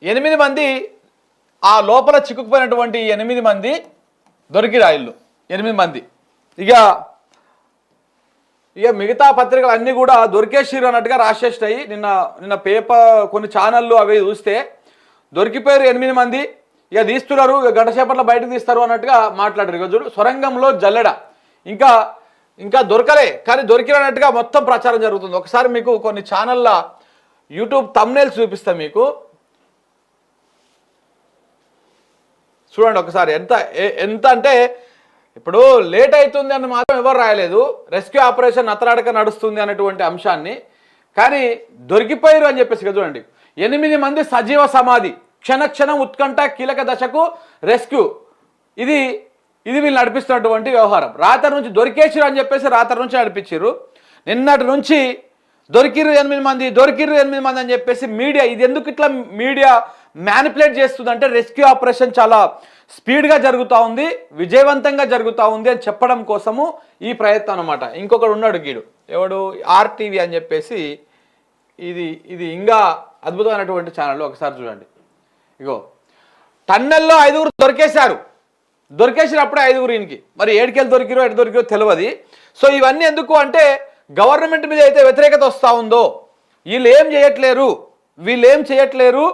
8 మంది ఆ లోపల చిక్కుకుపోయినటువంటి 8 మంది దొరికిరాయిళ్ళు 8 మంది. ఇక మిగతా పత్రికలు అన్నీ కూడా దొరికేసిరు అన్నట్టుగా రాసేసినాయి. నిన్న పేపర్ కొన్ని ఛానళ్ళు అవి చూస్తే దొరికిపోయారు 8 మంది, ఇక తీస్తున్నారు, ఇక గంట సేపట్లో బయటకు తీస్తారు అన్నట్టుగా మాట్లాడారు. ఇక చూడు, సొరంగంలో జల్లెడ ఇంకా దొరకలే, కానీ దొరికినట్టుగా మొత్తం ప్రచారం జరుగుతుంది. ఒకసారి మీకు కొన్ని ఛానళ్ళ యూట్యూబ్ థంబ్నెయిల్స్ చూపిస్తాం మీకు, చూడండి ఒకసారి. ఎంత అంటే ఇప్పుడు లేట్ అవుతుంది అని మాత్రం ఎవరు రాయలేదు, రెస్క్యూ ఆపరేషన్ నత్తరాడక నడుస్తుంది అనేటువంటి అంశాన్ని, కానీ దొరికిపోయారు అని చెప్పేసి చూడండి. 8 మంది సజీవ సమాధి, క్షణక్షణం ఉత్కంఠ, కీలక దశకు రెస్క్యూ. ఇది వీళ్ళు నడిపిస్తున్నటువంటి వ్యవహారం. రాత్రి నుంచి దొరికేసిరు అని చెప్పేసి రాత్రి నుంచి నడిపించారు. నిన్నటి నుంచి దొరికిరు 8 మంది అని చెప్పేసి మీడియా, ఇది ఎందుకు ఇట్లా మీడియా మ్యానిపులేట్ చేస్తుందంటే రెస్క్యూ ఆపరేషన్ చాలా స్పీడ్గా జరుగుతూ ఉంది, విజయవంతంగా జరుగుతూ ఉంది అని చెప్పడం కోసము ఈ ప్రయత్నం అనమాట. ఇంకొకడు ఉన్నాడు గీడు, ఎవడు ఆర్టీవీ అని చెప్పేసి, ఇది ఇంకా అద్భుతమైనటువంటి ఛానల్. ఒకసారి చూడండి. ఇగో టన్నెల్లో 5 దొరికేసినప్పుడే 5 ఈయనకి, మరి ఏడుకెళ్ళి దొరికిరో ఎటు దొరికిరో తెలియదు. సో ఇవన్నీ ఎందుకు అంటే గవర్నమెంట్ మీద అయితే వ్యతిరేకత వస్తూ ఉందో, వీళ్ళేం చేయట్లేరు,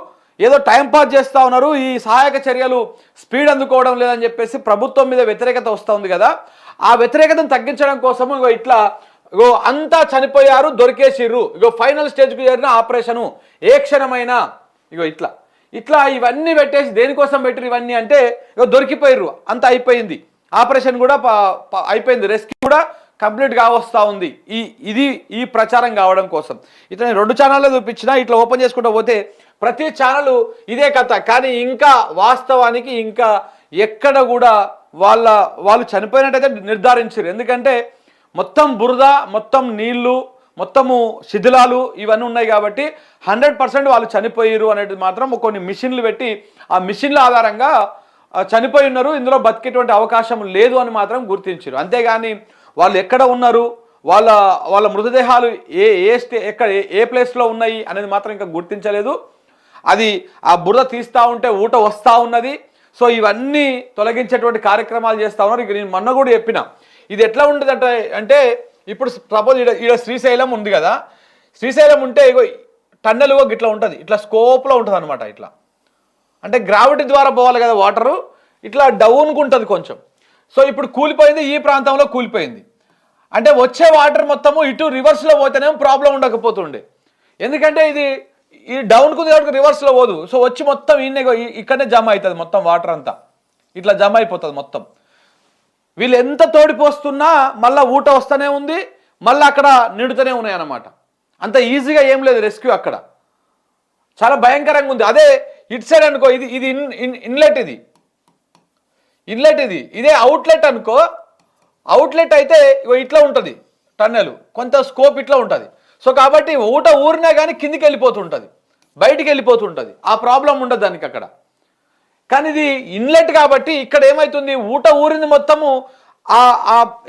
ఏదో టైంపాస్ చేస్తూ ఉన్నారు, ఈ సహాయక చర్యలు స్పీడ్ అందుకోవడం లేదని చెప్పేసి ప్రభుత్వం మీద వ్యతిరేకత వస్తూ ఉంది కదా, ఆ వ్యతిరేకతను తగ్గించడం కోసము ఇగో అంతా చనిపోయారు, దొరికేసిర్రు, ఇగో ఫైనల్ స్టేజ్కి చేరిన ఆపరేషను, ఏ క్షణమైనా ఇగో ఇట్లా ఇవన్నీ పెట్టేసి దేనికోసం పెట్టిరు ఇవన్నీ అంటే ఇగో దొరికిపోయారు, అంత అయిపోయింది, ఆపరేషన్ కూడా అయిపోయింది, రెస్క్యూ కూడా కంప్లీట్గా వస్తూ ఉంది. ఈ ప్రచారం కావడం కోసం ఇట్లా నేను 2 ఛానల్లో చూపించిన, ఇట్లా ఓపెన్ చేసుకుంటూ పోతే ప్రతి ఛానల్ ఇదే కథ. కానీ ఇంకా వాస్తవానికి ఇంకా ఎక్కడ కూడా వాళ్ళు చనిపోయినట్టయితే నిర్ధారించారు. ఎందుకంటే మొత్తం బురద, మొత్తం నీళ్లు, మొత్తము శిథిలాలు ఇవన్నీ ఉన్నాయి కాబట్టి 100% వాళ్ళు చనిపోయారు అనేది మాత్రం కొన్ని మిషన్లు పెట్టి ఆ మిషన్ల ఆధారంగా చనిపోయి ఉన్నారు, ఇందులో బతికేటువంటి అవకాశం లేదు అని మాత్రం గుర్తించారు. అంతేగాని వాళ్ళు ఎక్కడ ఉన్నారు, వాళ్ళ మృతదేహాలు ఎక్కడ ఏ ప్లేస్లో ఉన్నాయి అనేది మాత్రం ఇంకా గుర్తించలేదు. అది ఆ బురద తీస్తూ ఉంటే ఊట వస్తూ ఉన్నది. సో ఇవన్నీ తొలగించేటువంటి కార్యక్రమాలు చేస్తూ ఉన్నారు. ఇక నేను మొన్న కూడా చెప్పిన, ఇది ఎట్లా ఉంటుంది అంటే ఇప్పుడు సపోజ్ ఈడ శ్రీశైలం ఉంది కదా, శ్రీశైలం ఉంటే ఇగో టన్నెల్ ఇట్లా ఉంటుంది, ఇట్లా స్కోప్లో ఉంటుంది అనమాట. ఇట్లా అంటే గ్రావిటీ ద్వారా పోవాలి కదా వాటరు, ఇట్లా డౌన్కు ఉంటుంది కొంచెం. సో ఇప్పుడు కూలిపోయింది, ఈ ప్రాంతంలో కూలిపోయింది అంటే వచ్చే వాటర్ మొత్తము ఇటు రివర్స్లో పోతేనేమో ప్రాబ్లం ఉండకపోతుండే, ఎందుకంటే ఈ డౌన్కు కాబట్టి రివర్స్లో పోదు. సో వచ్చి మొత్తం ఇక్కడనే జమ అవుతుంది, మొత్తం వాటర్ అంతా ఇట్లా జమ అయిపోతుంది మొత్తం. వీళ్ళు ఎంత తోడిపోస్తున్నా మళ్ళీ ఊట వస్తూనే ఉంది, మళ్ళీ అక్కడ నిండుతూనే ఉన్నాయి అన్నమాట. అంత ఈజీగా ఏం లేదు రెస్క్యూ, అక్కడ చాలా భయంకరంగా ఉంది. అదే ఇటు సైడ్ అనుకో, ఇది ఇన్లెట్, ఇదే అవుట్లెట్ అనుకో, అవుట్లెట్ అయితే ఇట్లా ఉంటుంది టన్నెల్, కొంత స్కోప్ ఇట్లా ఉంటుంది. సో కాబట్టి ఊట ఊరినా కానీ కిందికి వెళ్ళిపోతుంటుంది, బయటికి వెళ్ళిపోతుంటుంది, ఆ ప్రాబ్లం ఉండదు దానికి అక్కడ. కానీ ఇది ఇన్లెట్ కాబట్టి ఇక్కడ ఏమవుతుంది, ఊట ఊరింది మొత్తము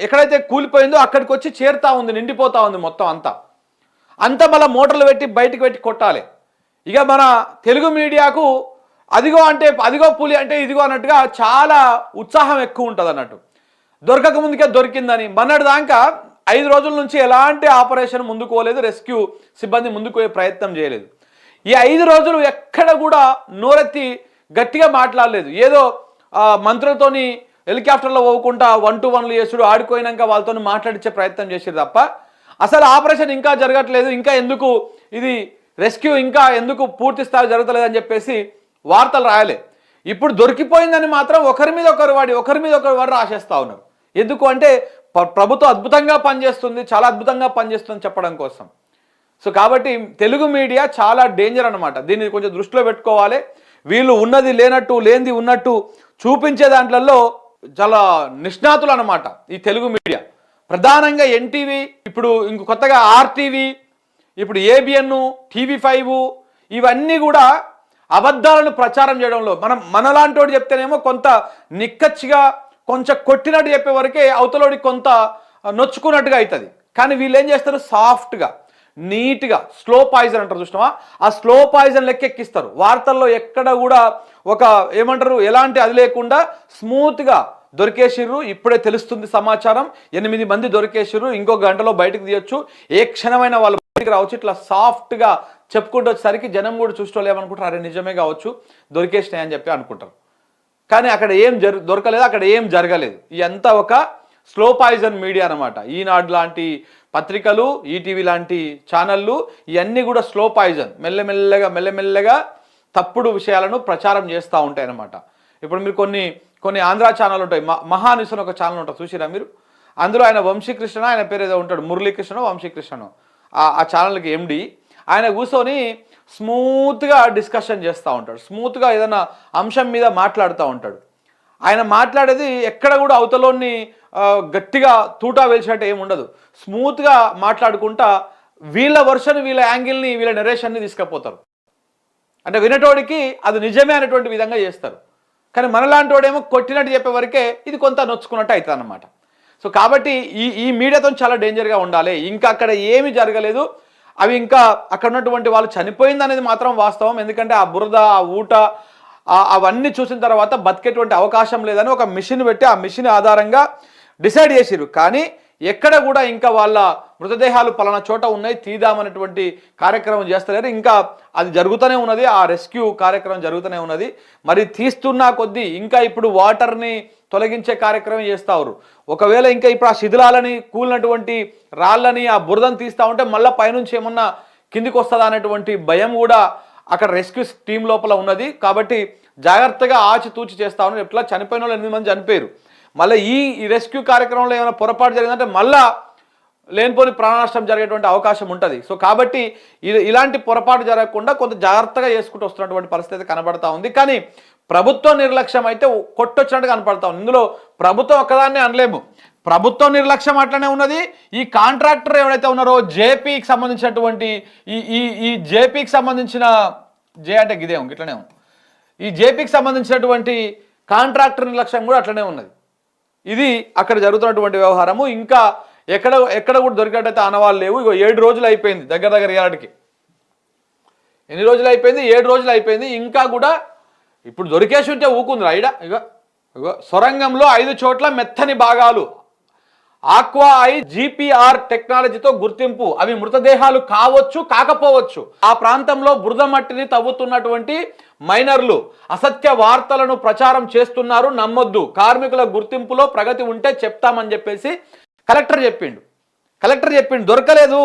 ఎక్కడైతే కూలిపోయిందో అక్కడికి వచ్చి చేరుతా ఉంది, నిండిపోతా ఉంది మొత్తం అంతా మళ్ళీ మోటార్లు పెట్టి బయటికి పెట్టి కొట్టాలి. ఇక మన తెలుగు మీడియాకు అదిగో పులి అంటే ఇదిగో అన్నట్టుగా చాలా ఉత్సాహం ఎక్కువ ఉంటుంది అన్నట్టు. దొరకక ముందుకే దొరికిందని మొన్నటి దాకా 5 రోజుల నుంచి ఎలాంటి ఆపరేషన్ ముందుకు పోలేదు, రెస్క్యూ సిబ్బంది ముందుకు పోయే ప్రయత్నం చేయలేదు. ఈ 5 రోజులు ఎక్కడ కూడా నోరెత్తి గట్టిగా మాట్లాడలేదు. ఏదో మంత్రులతోని హెలికాప్టర్లో పోకుండా 1-to-1 చేసుడు, ఆడుకోయినాక వాళ్ళతో మాట్లాడించే ప్రయత్నం చేసారు తప్ప అసలు ఆపరేషన్ ఇంకా జరగట్లేదు, ఇంకా ఎందుకు ఇది రెస్క్యూ ఇంకా ఎందుకు పూర్తి స్థాయి జరగలేదని చెప్పేసి వార్తలు రాయలే. ఇప్పుడు దొరికిపోయిందని మాత్రం ఒకరి మీద ఒకరు వాడి రాసేస్తా ఉన్నారు. ఎందుకు అంటే ప్రభుత్వం అద్భుతంగా పనిచేస్తుంది, చాలా అద్భుతంగా పనిచేస్తుంది చెప్పడం కోసం. సో కాబట్టి తెలుగు మీడియా చాలా డేంజర్ అనమాట, దీన్ని కొంచెం దృష్టిలో పెట్టుకోవాలి. వీళ్ళు ఉన్నది లేనట్టు, లేనిది ఉన్నట్టు చూపించే దాంట్లలో చాలా నిష్ణాతులు అనమాట ఈ తెలుగు మీడియా. ప్రధానంగా ఎన్టీవీ, ఇప్పుడు ఇంక కొత్తగా ఆర్టీవీ, ఇప్పుడు ఏబిఎన్, TV5 ఇవన్నీ కూడా అబద్ధాలను ప్రచారం చేయడంలో మనలాంటి వాడు చెప్తేనేమో కొంత నిక్కచ్చిగా కొంచెం కొట్టినట్టు చెప్పే వరకే అవతలోడికి కొంత నొచ్చుకున్నట్టుగా అవుతుంది. కానీ వీళ్ళు ఏం చేస్తారు, సాఫ్ట్గా నీట్గా స్లో పాయిజన్ అంటారు చూసినావా, ఆ స్లో పాయిజన్ లెక్క ఎక్కిస్తారు. వార్తల్లో ఎక్కడ కూడా ఒక ఏమంటారు ఎలాంటి అది లేకుండా స్మూత్గా దొరికేసిర్రు. ఇప్పుడే తెలుస్తుంది సమాచారం, 8 మంది దొరికేసిర్రు, ఇంకో గంటలో బయటకు తీయొచ్చు, ఏ క్షణమైన వాళ్ళు బయటకు రావచ్చు. ఇట్లా సాఫ్ట్గా చెప్పుకుంటూ వచ్చేసరికి జనం కూడా చూసుకోవాలి ఏమనుకుంటారు, అరే నిజమే కావచ్చు దొరికేసినాయి అని చెప్పి అనుకుంటారు. కానీ అక్కడ ఏం దొరకలేదు, అక్కడ ఏం జరగలేదు. ఇదంతా ఒక స్లో పాయిజన్ మీడియా అనమాట. ఈనాడు లాంటి పత్రికలు, ఈటీవీ లాంటి ఛానళ్ళు ఇవన్నీ కూడా స్లో పాయిజన్, మెల్లమెల్లగా తప్పుడు విషయాలను ప్రచారం చేస్తూ ఉంటాయి అన్నమాట. ఇప్పుడు మీరు కొన్ని ఆంధ్ర ఛానల్ ఉంటాయి, మహాన్యూస్ అని ఒక ఛానల్ ఉంటుంది చూసిరా మీరు, అందులో ఆయన వంశీకృష్ణ, ఆయన పేరు ఏదో ఉంటాడు, మురళీకృష్ణ వంశీకృష్ణను, ఆ ఛానల్కి ఎండి, ఆయన కూర్చొని స్మూత్గా డిస్కషన్ చేస్తూ ఉంటాడు, స్మూత్గా ఏదైనా అంశం మీద మాట్లాడుతూ ఉంటాడు. ఆయన మాట్లాడేది ఎక్కడ కూడా అవతలోని గట్టిగా తూటా వేల్చినట్టు ఏమి ఉండదు, స్మూత్గా మాట్లాడుకుంటా వీళ్ళ వర్షన్, వీళ్ళ యాంగిల్ని, వీళ్ళ నెరేషన్ని తీసుకుపోతారు. అంటే వినటోడికి అది నిజమే అనేటువంటి విధంగా చేస్తారు. కానీ మనలాంటి వాడేమో కొట్టినట్టు చెప్పే వరకే ఇది కొంత నొచ్చుకున్నట్టు అవుతుంది అన్నమాట. సో కాబట్టి ఈ మీడియాతో చాలా డేంజర్గా ఉండాలి. ఇంకా అక్కడ ఏమీ జరగలేదు, అవి ఇంకా అక్కడ ఉన్నటువంటి వాళ్ళు చనిపోయింది అనేది మాత్రం వాస్తవం. ఎందుకంటే ఆ బురద, ఆ ఊట, అవన్నీ చూసిన తర్వాత బతికేటువంటి అవకాశం లేదని ఒక మిషన్ పెట్టి ఆ మిషన్ ఆధారంగా డిసైడ్ చేసిరు. కానీ ఎక్కడ కూడా ఇంకా వాళ్ళ మృతదేహాలు పలానా చోట ఉన్నాయి తీద్దామనేటువంటి కార్యక్రమం చేస్తలేరు. ఇంకా అది జరుగుతూనే ఉన్నది, ఆ రెస్క్యూ కార్యక్రమం జరుగుతూనే ఉన్నది. మరి తీస్తున్నా కొద్దీ ఇంకా ఇప్పుడు వాటర్ని తొలగించే కార్యక్రమం చేస్తారు. ఒకవేళ ఇంకా ఇప్పుడు ఆ శిథిలాలని, కూలినటువంటి రాళ్ళని, ఆ బురదను తీస్తూ ఉంటే మళ్ళీ పైనుంచి ఏమన్నా కిందికి వస్తుందా అనేటువంటి భయం కూడా అక్కడ రెస్క్యూ టీం లోపల ఉన్నది. కాబట్టి జాగ్రత్తగా ఆచితూచి చేస్తా ఉన్నారు. ఎట్లా చనిపోయిన వాళ్ళు 8 మంది చనిపోయారు, మళ్ళీ ఈ రెస్క్యూ కార్యక్రమంలో ఏమైనా పొరపాటు జరిగిందంటే మళ్ళా లేనిపోని ప్రాణనష్టం జరిగేటువంటి అవకాశం ఉంటుంది. సో కాబట్టి ఇలాంటి పొరపాటు జరగకుండా కొంత జాగ్రత్తగా చేసుకుంటూ వస్తున్నటువంటి పరిస్థితి కనబడతా ఉంది. కానీ ప్రభుత్వ నిర్లక్ష్యం అయితే కొట్టొచ్చినట్టు కనపడతా ఉంది. ఇందులో ప్రభుత్వం ఒక్కదాన్నే అనలేము, ప్రభుత్వం నిర్లక్ష్యం అట్లనే ఉన్నది. ఈ కాంట్రాక్టర్ ఎవరైతే ఉన్నారో జేపీకి సంబంధించినటువంటి ఈ జేపీకి సంబంధించిన అంటే గిదే ఇట్లనే ఉంది, ఈ జేపీకి సంబంధించినటువంటి కాంట్రాక్టర్ నిర్లక్ష్యం కూడా అట్లనే ఉన్నది. ఇది అక్కడ జరుగుతున్నటువంటి వ్యవహారము. ఇంకా ఎక్కడ కూడా దొరికేటైతే ఆనవాళ్ళు లేవు. ఇగో 7 రోజులు అయిపోయింది దగ్గర ఏడాదికి. ఎన్ని రోజులు అయిపోయింది? 7 రోజులు అయిపోయింది. ఇంకా కూడా ఇప్పుడు దొరికేసి ఉంటే ఊకుందిరా ఇడ. ఇగో సొరంగంలో 5 చోట్ల మెత్తని భాగాలు, ఆక్వా ఐ జీపీఆర్ టెక్నాలజీతో గుర్తింపు. అవి మృతదేహాలు కావచ్చు, కాకపోవచ్చు. ఆ ప్రాంతంలో బురద మట్టిని తవ్వుతున్నటువంటి మైనర్లు అసత్య వార్తలను ప్రచారం చేస్తున్నారు, నమ్మొద్దు. కార్మికుల గుర్తింపులో ప్రగతి ఉంటే చెప్తామని చెప్పేసి కలెక్టర్ చెప్పిండు. దొరకలేదు.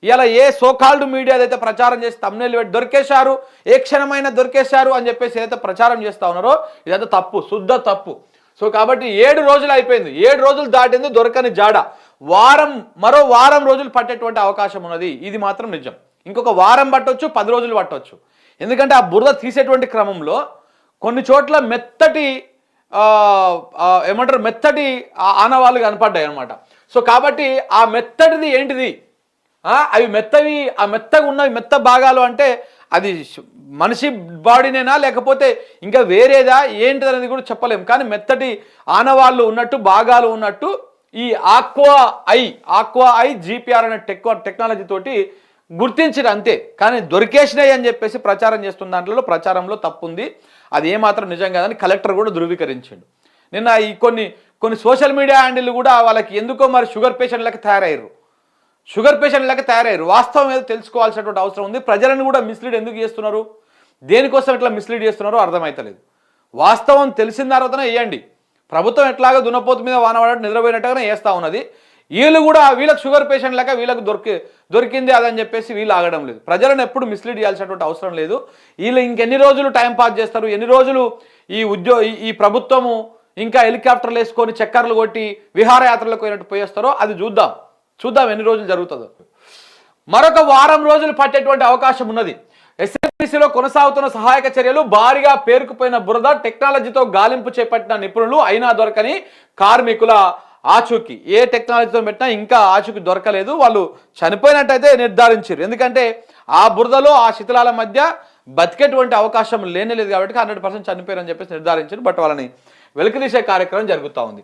ఇలా ఏ సోకాల్డ్ మీడియా ఏదైతే ప్రచారం చేసి తమ్నేల్ పెట్టి దొరికేశారు, ఏ క్షణమైనా దొరికేశారు అని చెప్పేసి ఏదైతే ప్రచారం చేస్తా ఉన్నారో ఇదంతా తప్పు, శుద్ధ తప్పు. సో కాబట్టి 7 రోజులు అయిపోయింది, 7 రోజులు దాటింది, దొరకని జాడ. మరో వారం రోజులు పట్టేటువంటి అవకాశం ఉన్నది. ఇది మాత్రం నిజం. ఇంకొక వారం పట్టవచ్చు, 10 రోజులు పట్టవచ్చు. ఎందుకంటే ఆ బురద తీసేటువంటి క్రమంలో కొన్ని చోట్ల మెత్తటి ఆనవాళ్ళు కనపడ్డాయి అనమాట. సో కాబట్టి ఆ మెత్తటిది ఏంటిది, అవి మెత్తవి, ఆ మెత్తగా ఉన్నవి మెత్త భాగాలు అంటే అది మనిషి బాడీనేనా లేకపోతే ఇంకా వేరేదా ఏంటిది అనేది కూడా చెప్పలేము. కానీ మెత్తటి ఆనవాళ్ళు ఉన్నట్టు, భాగాలు ఉన్నట్టు ఈ ఆక్వా ఐ జీపీఆర్ అనే టెక్నాలజీ తోటి గుర్తించిన అంతే. కానీ దొరికేసినాయి అని చెప్పేసి ప్రచారం చేస్తున్న ప్రచారంలో తప్పుంది. అది ఏమాత్రం నిజం కాదని కలెక్టర్ కూడా ధృవీకరించాడు. నిన్న ఈ కొన్ని సోషల్ మీడియా హ్యాండిల్ కూడా వాళ్ళకి ఎందుకో మరి షుగర్ పేషెంట్లకి తయారయ్యారు. వాస్తవం ఏదో తెలుసుకోవాల్సినటువంటి అవసరం ఉంది. ప్రజలను కూడా మిస్లీడ్ ఎందుకు చేస్తున్నారు, దేనికోసం ఇట్లా మిస్లీడ్ చేస్తున్నారో అర్థమవుతలేదు. వాస్తవం తెలిసిన తర్వాతనే వేయండి. ప్రభుత్వం ఎట్లాగో దున్నపోతు మీద వానవాడట్టు నిద్రపోయినట్టుగానే వేస్తూ ఉన్నది. వీళ్ళకి షుగర్ పేషెంట్ లేక వీళ్ళకి దొరికింది అదని చెప్పేసి వీళ్ళు ఆగడం లేదు. ప్రజలను ఎప్పుడు మిస్లీడ్ చేయాల్సినటువంటి అవసరం లేదు. వీళ్ళు ఇంకెన్ని రోజులు టైం పాస్ చేస్తారు, ఎన్ని రోజులు ఈ ప్రభుత్వము ఇంకా హెలికాప్టర్లు వేసుకొని చక్కర్లు కొట్టి విహారయాత్రలకు పోయినట్టు పోయేస్తారో అది చూద్దాం ఎన్ని రోజులు జరుగుతుందో. మరొక వారం రోజులు పట్టేటువంటి అవకాశం ఉన్నది. ఎస్ఎల్బీసీలో కొనసాగుతున్న సహాయక చర్యలు, భారీగా పేరుకుపోయిన బురద, టెక్నాలజీతో గాలింపు చేపట్టిన నిపుణులు, అయినా దొరకని కార్మికుల ఆచూకీ. ఏ టెక్నాలజీతో పెట్టినా ఇంకా ఆచూకీ దొరకలేదు. వాళ్ళు చనిపోయినట్టయితే నిర్ధారించారు. ఎందుకంటే ఆ బురదలో, ఆ శిథిలాల మధ్య బతికేటువంటి అవకాశం లేనేలేదు కాబట్టి 100% చనిపోయారని చెప్పేసి నిర్ధారించారు. బట్ వాళ్ళని వెలికితీసే కార్యక్రమం జరుగుతూ ఉంది.